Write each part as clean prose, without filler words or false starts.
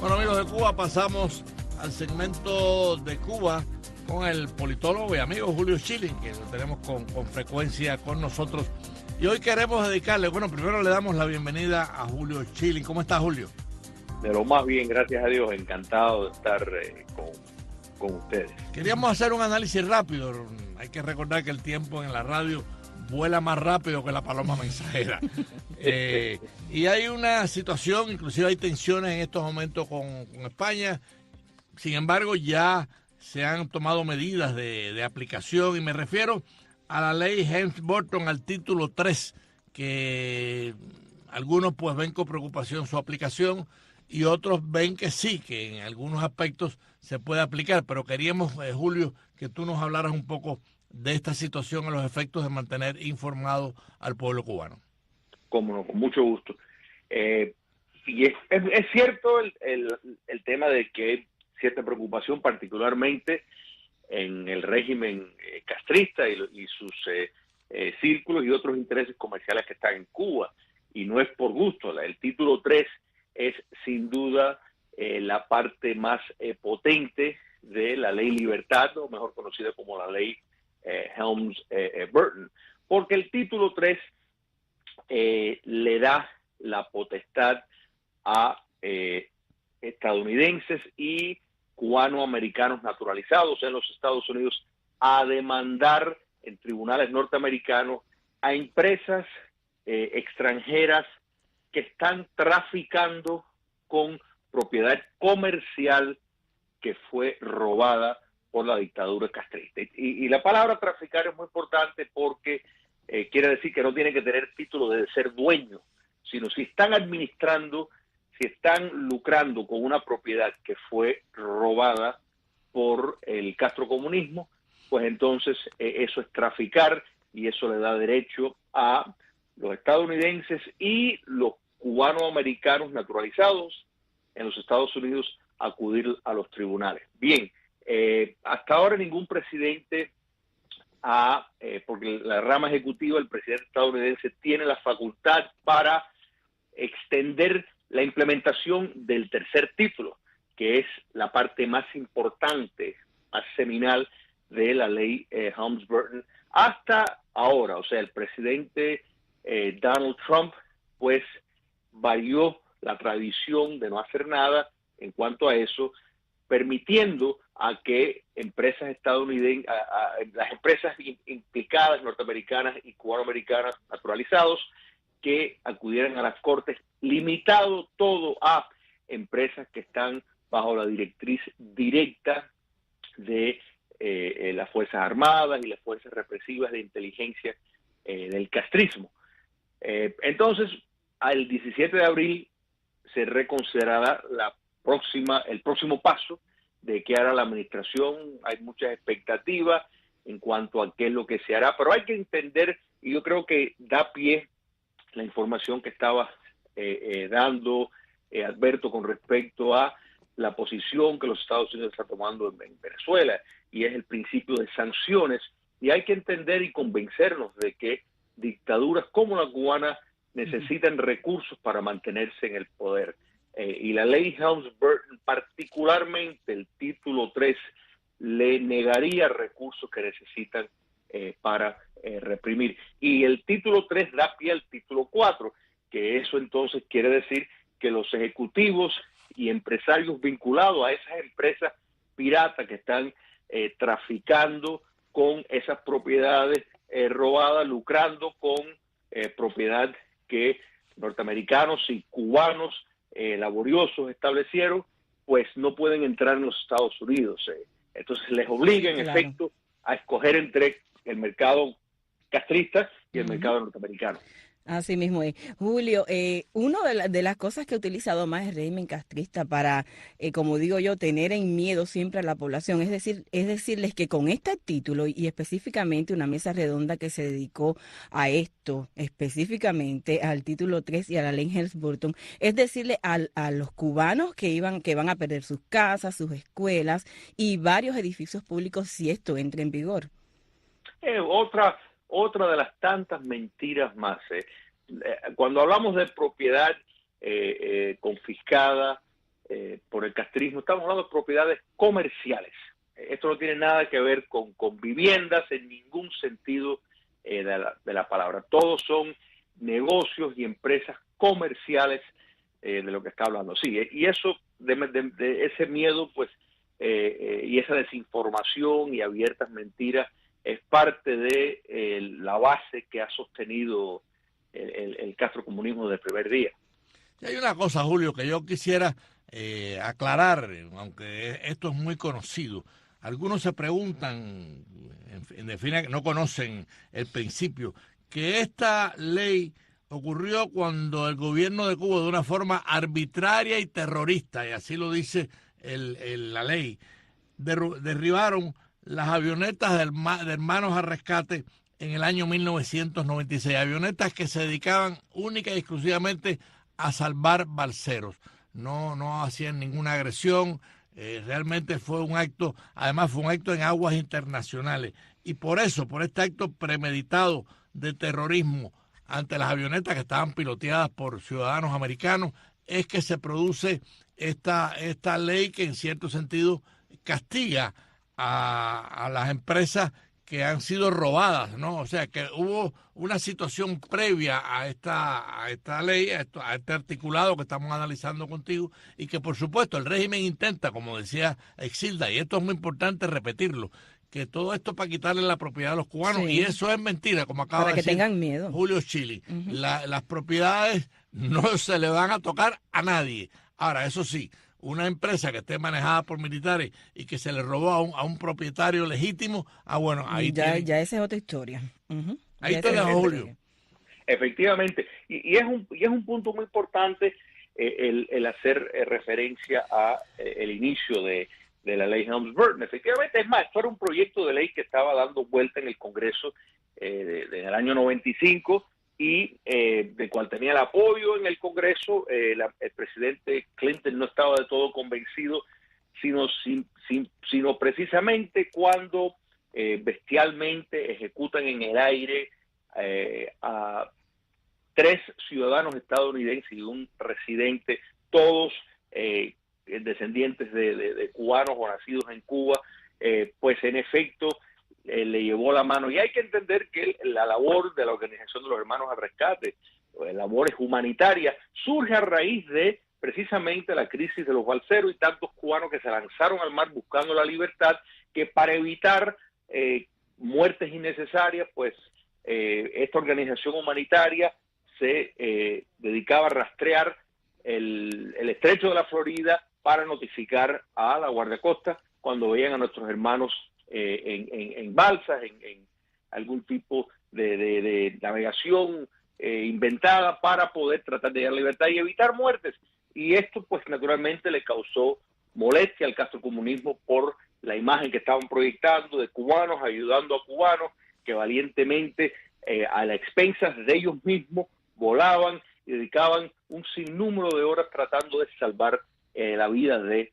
Bueno, amigos de Cuba, pasamos al segmento de Cuba con el politólogo y amigo Julio Schilling, que lo tenemos con frecuencia con nosotros. Y hoy queremos dedicarle, bueno, primero le damos la bienvenida a Julio Schilling. ¿Cómo está, Julio? De lo más bien, gracias a Dios, encantado de estar con ustedes. Queríamos hacer un análisis rápido. Hay que recordar que el tiempo en la radio vuela más rápido que la paloma mensajera. Y hay una situación, inclusive hay tensiones en estos momentos con España. Sin embargo, ya se han tomado medidas de aplicación, y me refiero a la ley Helms-Burton, al título 3, que algunos pues ven con preocupación su aplicación y otros ven que sí, que en algunos aspectos se puede aplicar. Pero queríamos, Julio, que tú nos hablaras un poco de esta situación, a los efectos de mantener informado al pueblo cubano. Cómo no, con mucho gusto. Y es cierto el tema de que hay cierta preocupación, particularmente en el régimen castrista y sus círculos y otros intereses comerciales que están en Cuba. Y no es por gusto. El título 3 es sin duda la parte más potente de la ley Libertad, o mejor conocida como la ley Helms-Burton, porque el título 3 le da la potestad a estadounidenses y cubanoamericanos naturalizados en los Estados Unidos a demandar en tribunales norteamericanos a empresas extranjeras que están traficando con propiedad comercial que fue robada por la dictadura castrista. Y la palabra traficar es muy importante porque quiere decir que no tiene que tener título de ser dueño, sino si están administrando, si están lucrando con una propiedad que fue robada por el castrocomunismo, pues entonces eso es traficar, y eso le da derecho a los estadounidenses y los cubanoamericanos naturalizados en los Estados Unidos a acudir a los tribunales. Bien, hasta ahora ningún presidente porque la rama ejecutiva, el presidente estadounidense, tiene la facultad para extender la implementación del tercer título, que es la parte más importante, más seminal de la ley Helms-Burton hasta ahora. O sea, el presidente Donald Trump pues varió la tradición de no hacer nada en cuanto a eso, permitiendo a que empresas estadounidenses, las empresas implicadas, norteamericanas y cubanoamericanas naturalizados, que acudieran a las cortes, limitado todo a empresas que están bajo la directriz directa de las Fuerzas Armadas y las Fuerzas Represivas de Inteligencia del castrismo. Entonces, al 17 de abril se reconsiderará el próximo paso de qué hará la administración. Hay muchas expectativas en cuanto a qué es lo que se hará, pero hay que entender, y yo creo que da pie la información que estaba dando Alberto con respecto a la posición que los Estados Unidos están tomando en Venezuela, y es el principio de sanciones, y hay que entender y convencernos de que dictaduras como la cubana necesitan recursos para mantenerse en el poder. Y la ley Helms-Burton, particularmente el título 3, le negaría recursos que necesitan para reprimir. Y el título 3 da pie al título 4, que eso entonces quiere decir que los ejecutivos y empresarios vinculados a esas empresas piratas que están traficando con esas propiedades robadas, lucrando con propiedad que norteamericanos y cubanos laboriosos establecieron, pues no pueden entrar en los Estados Unidos. Entonces les obliga, en efecto, a escoger entre el mercado castrista y el mercado norteamericano. Así mismo es. Julio, una de las cosas que ha utilizado más el régimen castrista para, como digo yo, tener en miedo siempre a la población, es decirles que con este título y específicamente una mesa redonda que se dedicó a esto, específicamente al título 3 y a la ley Helms-Burton, es decirle a los cubanos que van a perder sus casas, sus escuelas y varios edificios públicos si esto entra en vigor. Otra de las tantas mentiras más. Cuando hablamos de propiedad confiscada, por el castrismo, estamos hablando de propiedades comerciales. Esto no tiene nada que ver con viviendas en ningún sentido de la palabra. Todos son negocios y empresas comerciales de lo que está hablando. Sí, y eso, de ese miedo, pues, y esa desinformación y abiertas mentiras es parte de la base que ha sostenido el castrocomunismo del primer día. Y hay una cosa, Julio, que yo quisiera aclarar, aunque esto es muy conocido. Algunos se preguntan, en definitiva, que no conocen el principio, que esta ley ocurrió cuando el gobierno de Cuba, de una forma arbitraria y terrorista, y así lo dice la ley, derribaron las avionetas de Hermanos al Rescate en el año 1996, avionetas que se dedicaban única y exclusivamente a salvar balseros, no hacían ninguna agresión, realmente fue un acto, además fue un acto en aguas internacionales, y por este acto premeditado de terrorismo ante las avionetas que estaban piloteadas por ciudadanos americanos, es que se produce esta ley que en cierto sentido castiga a las empresas que han sido robadas, ¿no? O sea, que hubo una situación previa a esta ley, a este articulado que estamos analizando contigo, y que por supuesto el régimen intenta, como decía Exilda, y esto es muy importante repetirlo, que todo esto para quitarle la propiedad a los cubanos, sí. Y eso es mentira, como acaba de decir tengan miedo. Julio Chili. Las propiedades no se le van a tocar a nadie. Ahora, eso sí, una empresa que esté manejada por militares y que se le robó a un propietario legítimo, bueno, ahí ya esa es otra historia. Ahí te dejo, Julio. Efectivamente, y es un punto muy importante el hacer referencia a el inicio de la ley Helms-Burton. Efectivamente, es más, esto era un proyecto de ley que estaba dando vuelta en el Congreso del año 95 y de cual tenía el apoyo en el Congreso. El presidente Clinton no estaba de todo convencido, sino precisamente cuando bestialmente ejecutan en el aire a 3 ciudadanos estadounidenses y un residente, todos descendientes de cubanos o nacidos en Cuba, pues en efecto le llevó la mano. Y hay que entender que la labor de la Organización de los Hermanos al Rescate, labores humanitarias, surge a raíz de precisamente la crisis de los balseros y tantos cubanos que se lanzaron al mar buscando la libertad, que para evitar muertes innecesarias, pues esta organización humanitaria se dedicaba a rastrear el estrecho de la Florida para notificar a la guardacosta cuando veían a nuestros hermanos en balsas, en algún tipo de navegación inventada para poder tratar de llegar a la libertad y evitar muertes. Y esto pues naturalmente le causó molestia al castrocomunismo por la imagen que estaban proyectando de cubanos ayudando a cubanos que valientemente a las expensas de ellos mismos volaban y dedicaban un sinnúmero de horas tratando de salvar la vida de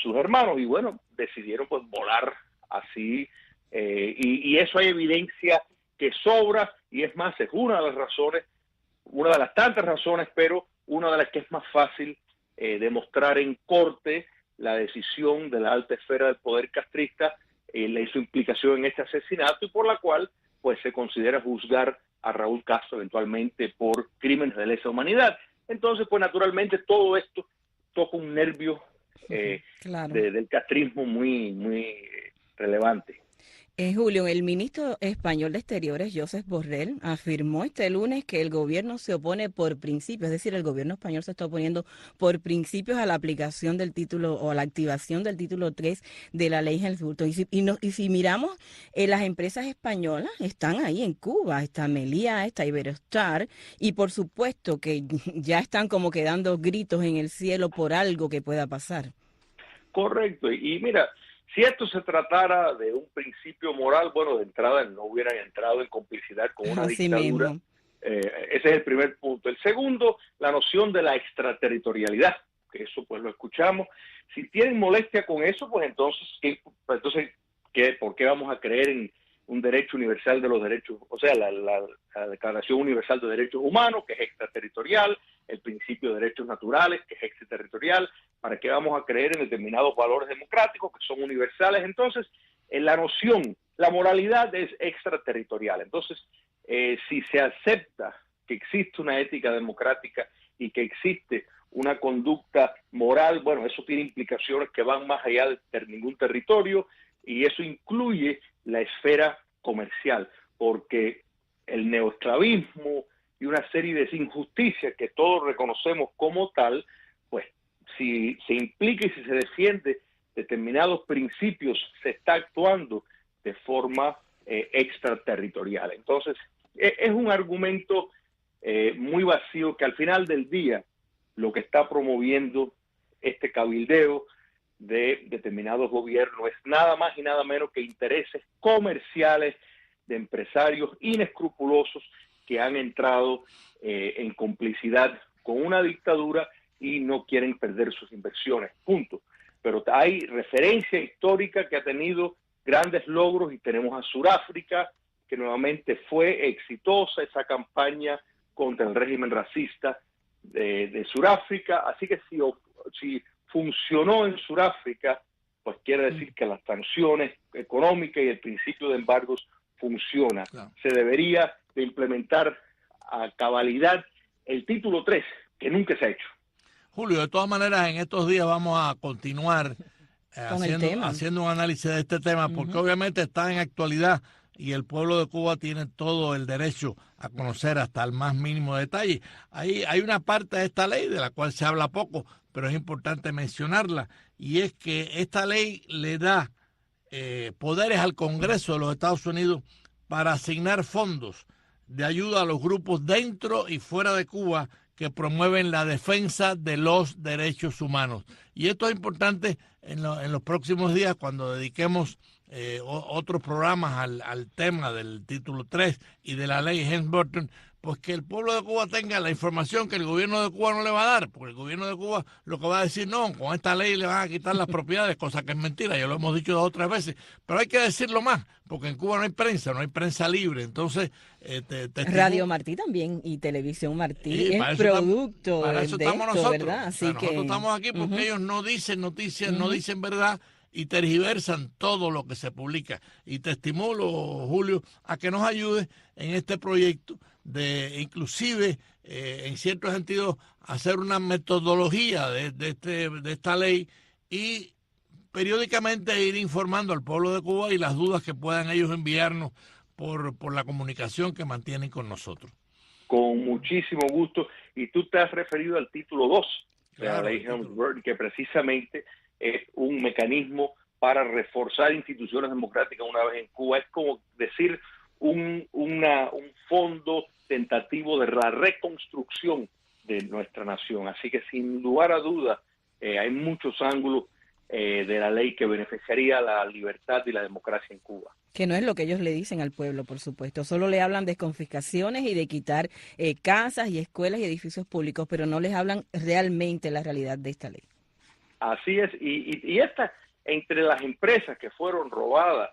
sus hermanos. Y bueno, decidieron pues volar así, y eso hay evidencia que sobra, y es más, es una de las razones, una de las tantas razones, pero una de las que es más fácil demostrar en corte la decisión de la alta esfera del poder castrista, su implicación en este asesinato, y por la cual pues se considera juzgar a Raúl Castro eventualmente por crímenes de lesa humanidad. Entonces, pues naturalmente todo esto toca un nervio claro, del castrismo muy, muy relevante. Julio, el ministro español de Exteriores, Josep Borrell, afirmó este lunes que el gobierno se opone por principios, es decir, el gobierno español se está oponiendo por principios a la aplicación del título o a la activación del título 3 de la ley Helms-Burton. Y si miramos, las empresas españolas están ahí en Cuba, está Meliá, está Iberostar, y por supuesto que ya están como que dando gritos en el cielo por algo que pueda pasar. Correcto, y mira, si esto se tratara de un principio moral, bueno, de entrada no hubieran entrado en complicidad con una dictadura. Ese es el primer punto. El segundo, la noción de la extraterritorialidad, que eso pues lo escuchamos. Si tienen molestia con eso, pues entonces ¿por qué vamos a creer en un derecho universal de los derechos? O sea, la Declaración Universal de Derechos Humanos, que es extraterritorial, el principio de derechos naturales, que es extraterritorial, ¿Para qué vamos a creer en determinados valores democráticos que son universales? Entonces, en la noción, la moralidad es extraterritorial. Entonces, si se acepta que existe una ética democrática y que existe una conducta moral, bueno, eso tiene implicaciones que van más allá de ningún territorio, y eso incluye la esfera comercial, porque el neoesclavismo y una serie de injusticias que todos reconocemos como tal, pues si se implica y si se defiende determinados principios, se está actuando de forma extraterritorial. Entonces, es un argumento muy vacío que al final del día lo que está promoviendo este cabildeo de determinados gobiernos es nada más y nada menos que intereses comerciales de empresarios inescrupulosos que han entrado en complicidad con una dictadura y no quieren perder sus inversiones, punto. Pero hay referencia histórica que ha tenido grandes logros y tenemos a Sudáfrica, que nuevamente fue exitosa esa campaña contra el régimen racista de Sudáfrica, así que si funcionó en Sudáfrica, pues quiere decir que las sanciones económicas y el principio de embargos funciona. Claro. Se debería de implementar a cabalidad el título 3, que nunca se ha hecho. Julio, de todas maneras, en estos días vamos a continuar haciendo un análisis de este tema, porque obviamente está en actualidad y el pueblo de Cuba tiene todo el derecho a conocer hasta el más mínimo detalle. Hay una parte de esta ley de la cual se habla poco, pero es importante mencionarla, y es que esta ley le da poderes al Congreso de los Estados Unidos para asignar fondos de ayuda a los grupos dentro y fuera de Cuba que promueven la defensa de los derechos humanos. Y esto es importante en los próximos días, cuando dediquemos otros programas al tema del título 3 y de la ley Helms-Burton, pues que el pueblo de Cuba tenga la información que el gobierno de Cuba no le va a dar, porque el gobierno de Cuba lo que va a decir, no, con esta ley le van a quitar las propiedades, cosa que es mentira, ya lo hemos dicho 2 o 3 veces, pero hay que decirlo más, porque en Cuba no hay prensa libre, entonces... Radio Martí también, y Televisión Martí es producto para eso de estamos esto, nosotros, ¿verdad? Así que nosotros estamos aquí porque ellos no dicen noticias, no dicen verdad, y tergiversan todo lo que se publica. Y te estimulo, Julio, a que nos ayudes en este proyecto de inclusive, en cierto sentido, hacer una metodología de esta ley y periódicamente ir informando al pueblo de Cuba y las dudas que puedan ellos enviarnos por la comunicación que mantienen con nosotros. Con muchísimo gusto. Y tú te has referido al título 2 de la ley Helms-Burton, que precisamente es un mecanismo para reforzar instituciones democráticas una vez en Cuba. Es como decir un fondo tentativo de la reconstrucción de nuestra nación. Así que sin lugar a dudas hay muchos ángulos de la ley que beneficiaría la libertad y la democracia en Cuba. Que no es lo que ellos le dicen al pueblo, por supuesto. Solo le hablan de confiscaciones y de quitar casas y escuelas y edificios públicos, pero no les hablan realmente la realidad de esta ley. Así es, y esta, entre las empresas que fueron robadas,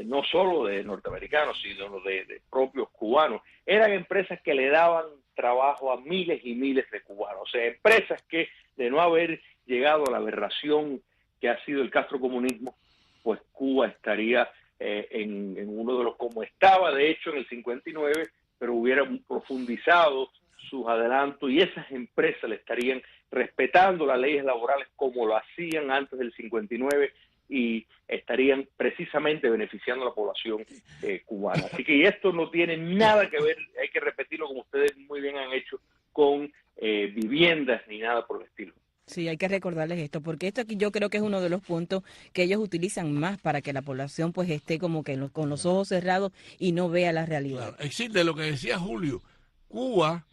no solo de norteamericanos, sino de propios cubanos, eran empresas que le daban trabajo a miles y miles de cubanos. O sea, empresas que, de no haber llegado a la aberración que ha sido el castrocomunismo, pues Cuba estaría en uno de los, como estaba de hecho en el 59, pero hubiera profundizado sus adelantos y esas empresas le estarían respetando las leyes laborales como lo hacían antes del 59 y estarían precisamente beneficiando a la población cubana. Así que esto no tiene nada que ver, hay que repetirlo como ustedes muy bien han hecho, con viviendas ni nada por el estilo. Sí, hay que recordarles esto, porque esto aquí yo creo que es uno de los puntos que ellos utilizan más para que la población pues esté como que con los ojos cerrados y no vea la realidad. Claro, existe lo que decía Julio, Cuba,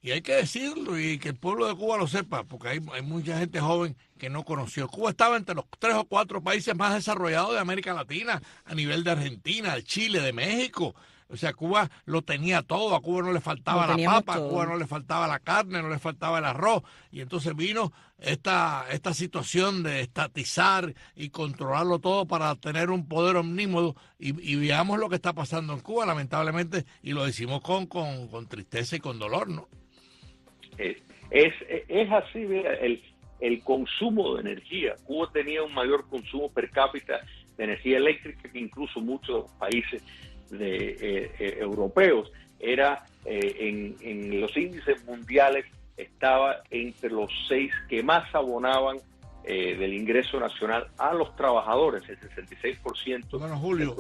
y hay que decirlo y que el pueblo de Cuba lo sepa, porque hay mucha gente joven que no conoció. Cuba estaba entre los 3 o 4 países más desarrollados de América Latina, a nivel de Argentina, de Chile, de México. O sea, Cuba lo tenía todo, a Cuba no le faltaba la papa, a Cuba no le faltaba la carne, no le faltaba el arroz. Y entonces vino esta situación de estatizar y controlarlo todo para tener un poder omnímodo. Y veamos lo que está pasando en Cuba, lamentablemente, y lo decimos con tristeza y con dolor, ¿no? Es así, mira, el consumo de energía. Cuba tenía un mayor consumo per cápita de energía eléctrica que incluso muchos países europeos. Era en los índices mundiales, estaba entre los 6 que más abonaban del ingreso nacional a los trabajadores, el 66%. Bueno, Julio,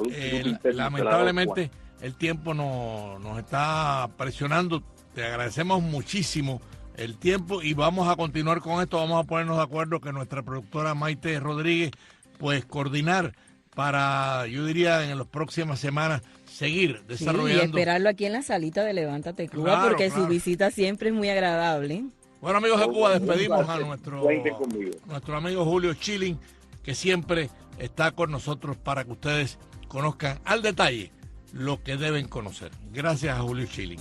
lamentablemente el tiempo nos está presionando. Te agradecemos muchísimo el tiempo y vamos a continuar con esto. Vamos a ponernos de acuerdo que nuestra productora Maite Rodríguez, pues coordinar para, yo diría, en las próximas semanas seguir desarrollando. Sí, y esperarlo aquí en la salita de Levántate Cuba, claro, porque su visita siempre es muy agradable. Bueno, amigos de Cuba, despedimos a nuestro amigo Julio Schilling, que siempre está con nosotros para que ustedes conozcan al detalle lo que deben conocer. Gracias a Julio Schilling.